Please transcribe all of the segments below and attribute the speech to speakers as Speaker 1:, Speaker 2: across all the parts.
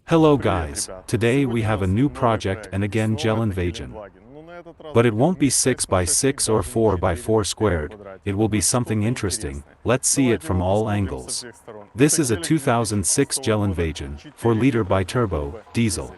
Speaker 1: Hello guys, today we have a new project and again G-Wagon. But it won't be 6x6 or 4x4 squared, it will be something interesting. Let's see it from all angles. This is a 2006 G-Wagon, 4-liter bi-turbo, diesel.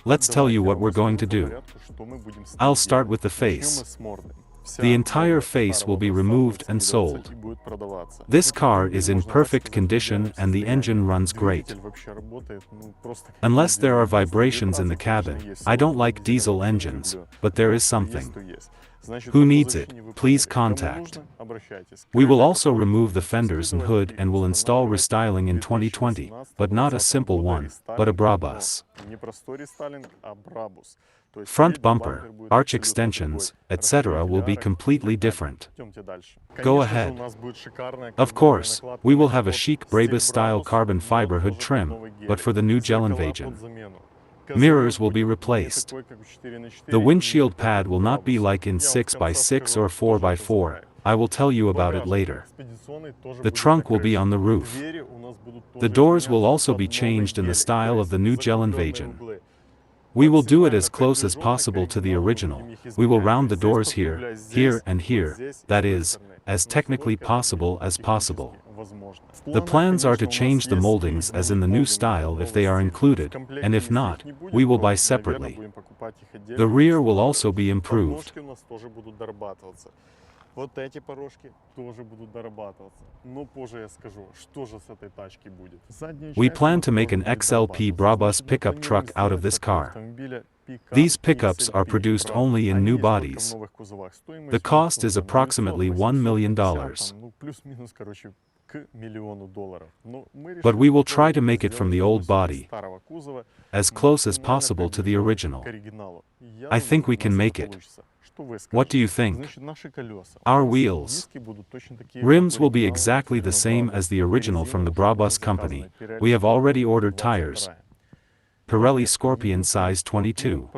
Speaker 1: Let's tell you what we're going to do. I'll start with the face. The entire face will be removed and sold. This car is in perfect condition and the engine runs great. Unless there are vibrations in the cabin, I don't like diesel engines, but there is something. Who needs it? Please contact. We will also remove the fenders and hood and will install restyling in 2020, but not a simple one, but a Brabyc. Front bumper, arch extensions, etc. will be completely different. Go ahead. Of course, we will have a chic Brabyc style carbon fiber hood trim, but for the new G-Wagon. Mirrors will be replaced. The windshield pad will not be like in 6x6 or 4x4, I will tell you about it later. The trunk will be on the roof. The doors will also be changed in the style of the new G-Wagon. We will do it as close as possible to the original. We will round the doors here, here and here, that is, as technically possible as possible. The plans are to change the moldings as in the new style if they are included, and if not, we will buy separately. The rear will also be improved. We plan to make an XLP Brabyc pickup truck out of this car. These pickups are produced only in new bodies. The cost is approximately $1 million. But we will try to make it from the old body, as close as possible to the original. I think we can make it. What do you think? Our wheels. Rims will be exactly the same as the original from the Brabyc company. We have already ordered tires. Pirelli Scorpion size 22.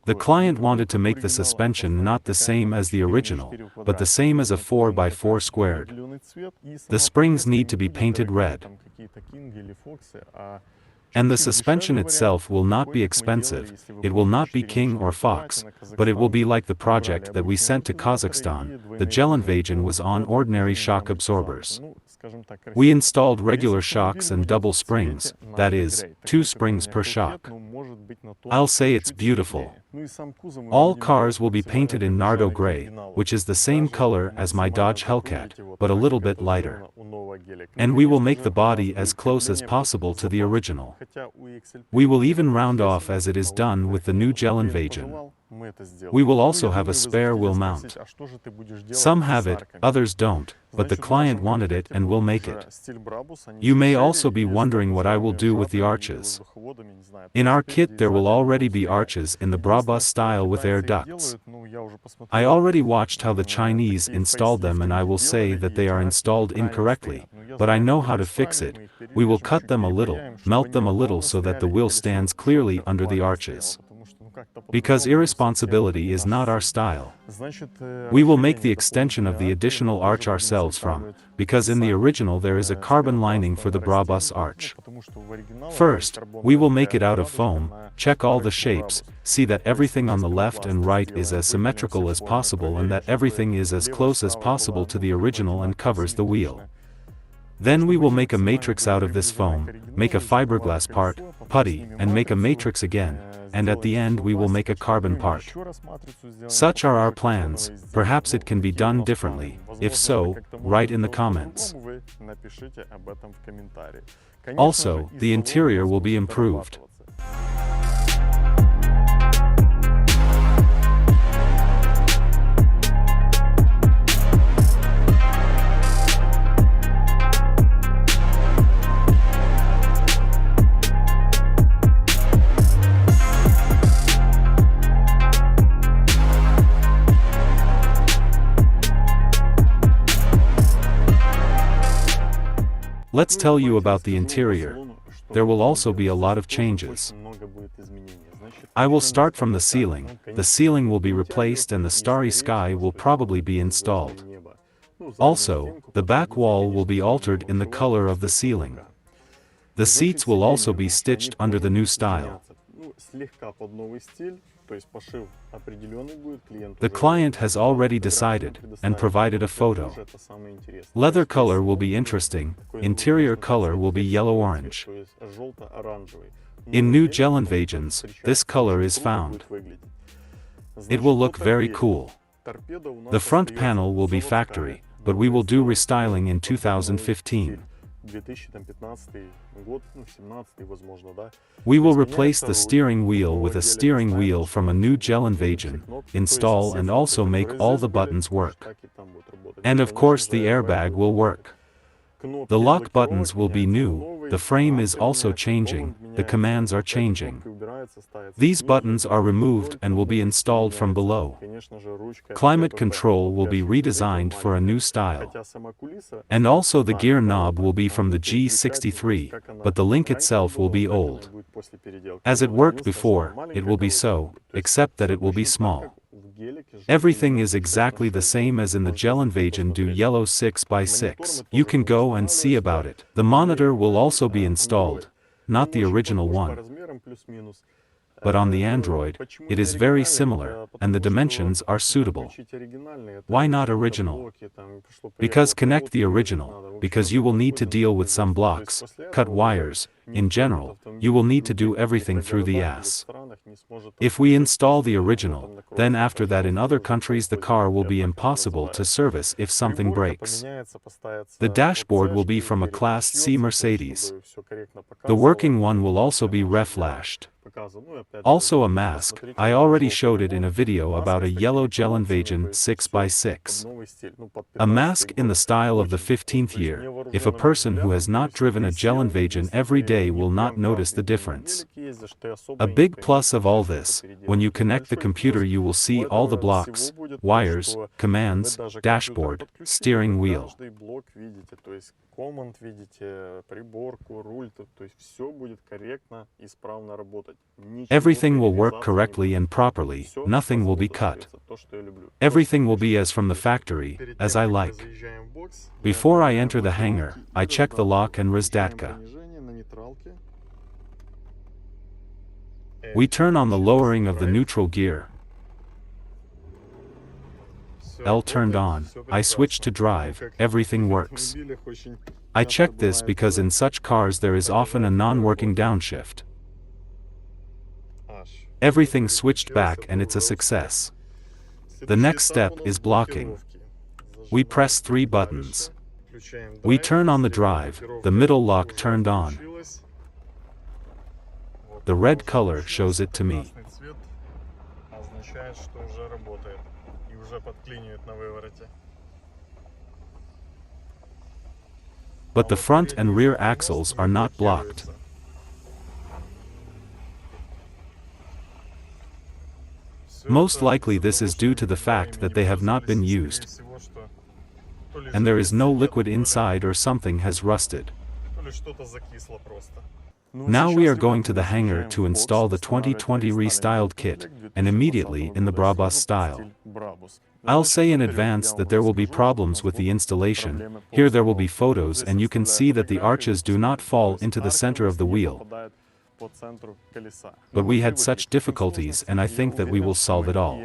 Speaker 1: The client wanted to make the suspension not the same as the original, but the same as a 4x4 squared. The springs need to be painted red. And the suspension itself will not be expensive, it will not be King or Fox, but it will be like the project that we sent to Kazakhstan. The G-Wagon was on ordinary shock absorbers. We installed regular shocks and double springs, that is, 2 springs per shock. I'll say it's beautiful. All cars will be painted in Nardo Gray, which is the same color as my Dodge Hellcat, but a little bit lighter. And we will make the body as close as possible to the original. We will even round off as it is done with the new G-Wagon. We will also have a spare wheel mount. Some have it, others don't, but the client wanted it and will make it. You may also be wondering what I will do with the arches. In our kit there will already be arches in the Brabyc style with air ducts. I already watched how the Chinese installed them and I will say that they are installed incorrectly, but I know how to fix it. We will cut them a little, melt them a little so that the wheel stands clearly under the arches. Because irresponsibility is not our style. We will make the extension of the additional arch ourselves because in the original there is a carbon lining for the Brabyc arch. First, we will make it out of foam, check all the shapes, see that everything on the left and right is as symmetrical as possible and that everything is as close as possible to the original and covers the wheel. Then we will make a matrix out of this foam, make a fiberglass part, putty, and make a matrix again, and at the end we will make a carbon part. Such are our plans. Perhaps it can be done differently. If so, write in the comments. Also, the interior will be improved. Let's tell you about the interior. There will also be a lot of changes. I will start from the ceiling. The ceiling will be replaced and the starry sky will probably be installed. Also, the back wall will be altered in the color of the ceiling. The seats will also be stitched under the new style. The client has already decided, and provided a photo. Leather color will be interesting, interior color will be yellow-orange. In new Geländewagens, this color is found. It will look very cool. The front panel will be factory, but we will do restyling in 2015. We will replace the steering wheel with a steering wheel from a new Geländewagen, install and also make all the buttons work. And of course the airbag will work. The lock buttons will be new, the frame is also changing, the commands are changing. These buttons are removed and will be installed from below. Climate control will be redesigned for a new style. And also the gear knob will be from the G63, but the link itself will be old. As it worked before, it will be so, except that it will be small. Everything is exactly the same as in the Geländewagen do yellow 6x6. You can go and see about it. The monitor will also be installed, not the original one. But on the Android, it is very similar, and the dimensions are suitable. Why not original? Because connect the original, because you will need to deal with some blocks, cut wires, in general, you will need to do everything through the AS. If we install the original, then after that in other countries the car will be impossible to service if something breaks. The dashboard will be from a Class C Mercedes. The working one will also be reflashed. Also a mask, I already showed it in a video about a yellow Geländewagen 6x6. A mask in the style of the 15th year, if a person who has not driven a Geländewagen every day will not notice the difference. A big plus of all this, when you connect the computer you will see all the blocks, wires, commands, dashboard, steering wheel. Everything will work correctly and properly, nothing will be cut. Everything will be as from the factory, as I like. Before I enter the hangar, I check the lock and razdatka. We turn on the lowering of the neutral gear. L turned on, I switch to drive, everything works. I check this because in such cars there is often a non-working downshift. Everything switched back and it's a success. The next step is blocking. We press 3 buttons. We turn on the drive, the middle lock turned on. The red color shows it to me. But the front and rear axles are not blocked. Most likely this is due to the fact that they have not been used, and there is no liquid inside or something has rusted. Now we are going to the hangar to install the 2020 restyled kit, and immediately in the Brabyc style. I'll say in advance that there will be problems with the installation. Here there will be photos and you can see that the arches do not fall into the center of the wheel. But we had such difficulties and I think that we will solve it all.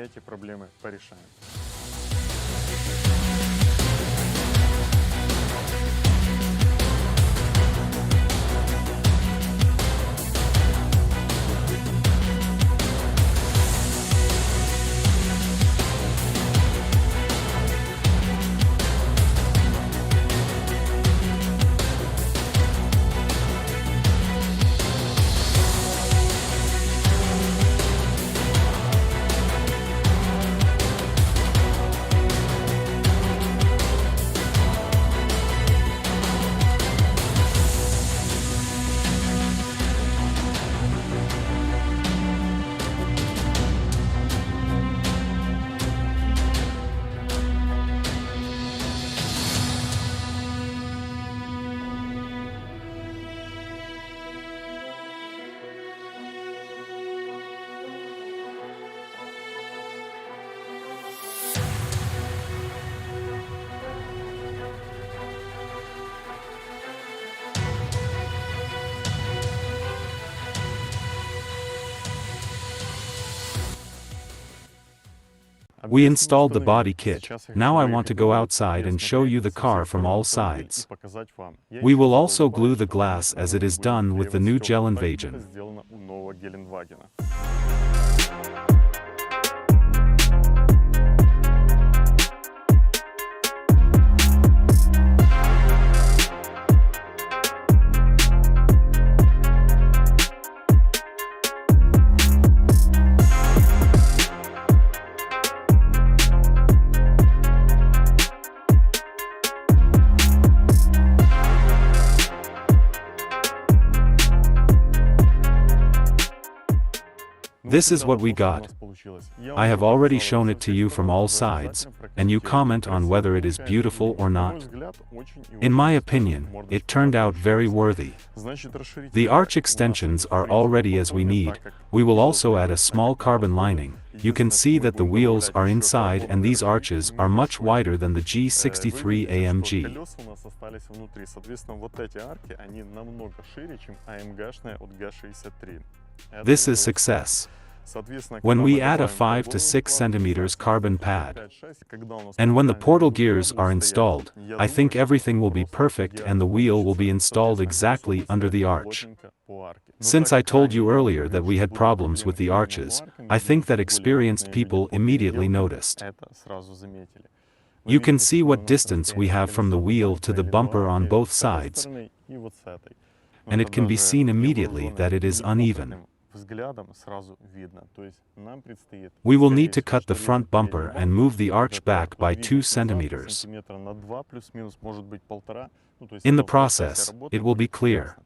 Speaker 1: We installed the body kit. Now I want to go outside and show you the car from all sides. We will also glue the glass as it is done with the new G-Wagon. This is what we got. I have already shown it to you from all sides, and you comment on whether it is beautiful or not. In my opinion, it turned out very worthy. The arch extensions are already as we need. We will also add a small carbon lining. You can see that the wheels are inside and these arches are much wider than the G63 AMG. This is success. When we add a 5 to 6 centimeters carbon pad, and when the portal gears are installed, I think everything will be perfect and the wheel will be installed exactly under the arch. Since I told you earlier that we had problems with the arches, I think that experienced people immediately noticed. You can see what distance we have from the wheel to the bumper on both sides, and it can be seen immediately that it is uneven. We will need to cut the front bumper and move the arch back by 2 centimeters. In the process, it will be clear.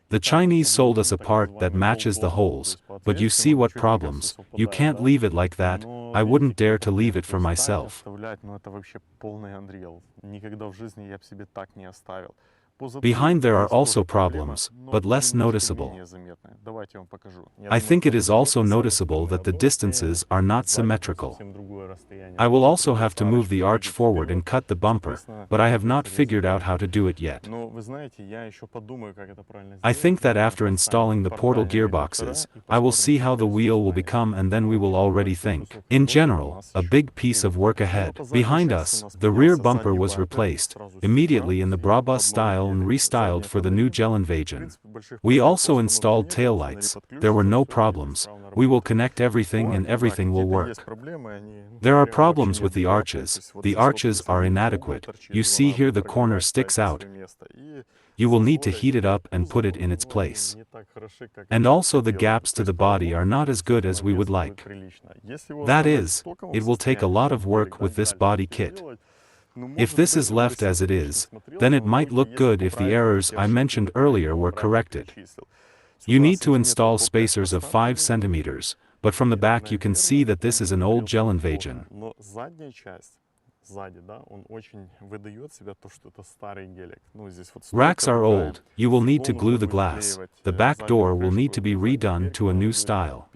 Speaker 1: The Chinese sold us a part that matches the holes, but you see what problems. You can't leave it like that. I wouldn't dare to leave it for myself. Behind there are also problems, but less noticeable. I think it is also noticeable that the distances are not symmetrical. I will also have to move the arch forward and cut the bumper, but I have not figured out how to do it yet. I think that after installing the portal gearboxes, I will see how the wheel will become and then we will already think. In general, a big piece of work ahead. Behind us, the rear bumper was replaced, immediately in the Brabyc style and restyled for the new G-Wagon. We also installed taillights. There were no problems. We will connect everything and everything will work. There are problems with the arches. The arches are inadequate. You see here the corner sticks out. You will need to heat it up and put it in its place. And also the gaps to the body are not as good as we would like. That is, it will take a lot of work with this body kit. If this is left as it is, then it might look good if the errors I mentioned earlier were corrected. You need to install spacers of 5 centimeters, but from the back you can see that this is an old G-Wagon. Racks are old, you will need to glue the glass. The back door will need to be redone to a new style.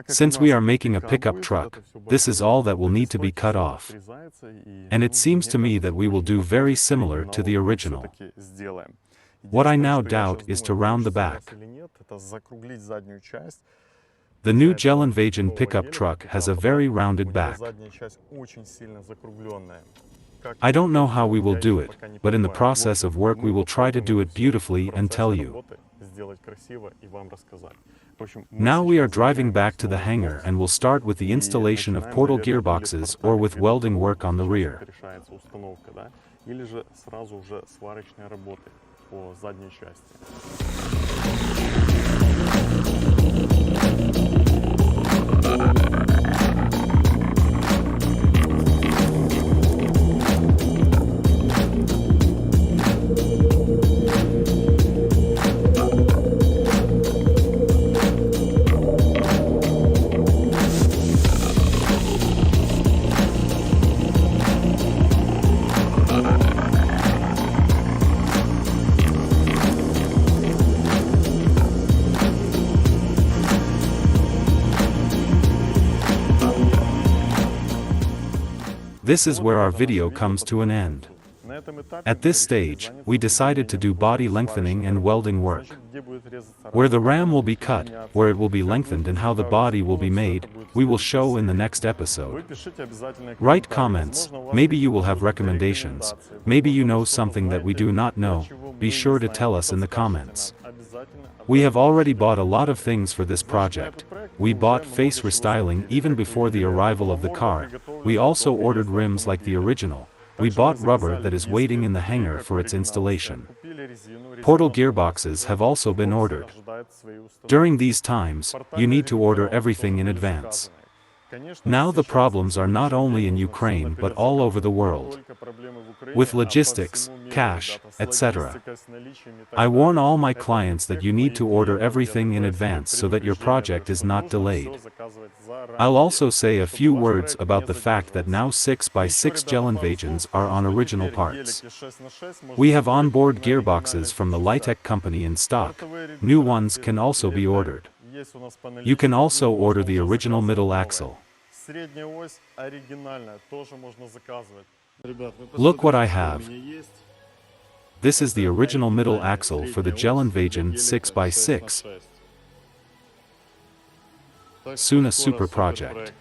Speaker 1: Since we are making a pickup truck, this is all that will need to be cut off. And it seems to me that we will do very similar to the original. What I now doubt is to round the back. The new G-Wagon pickup truck has a very rounded back. I don't know how we will do it, but in the process of work we will try to do it beautifully and tell you. Now we are driving back to the hangar and will start with the installation of portal gearboxes or with welding work on the rear. This is where our video comes to an end. At this stage, we decided to do body lengthening and welding work. Where the ram will be cut, where it will be lengthened and how the body will be made, we will show in the next episode. Write comments, maybe you will have recommendations, maybe you know something that we do not know, be sure to tell us in the comments. We have already bought a lot of things for this project. We bought face restyling even before the arrival of the car, we also ordered rims like the original. We bought rubber that is waiting in the hangar for its installation. Portal gearboxes have also been ordered. During these times, you need to order everything in advance. Now the problems are not only in Ukraine but all over the world. With logistics, cash, etc. I warn all my clients that you need to order everything in advance so that your project is not delayed. I'll also say a few words about the fact that now 6x6 G-Wagon are on original parts. We have onboard gearboxes from the Litech company in stock. New ones can also be ordered. You can also order the original middle axle. Look what I have. This is the original middle axle for the G-Wagon 6x6. Soon a super project.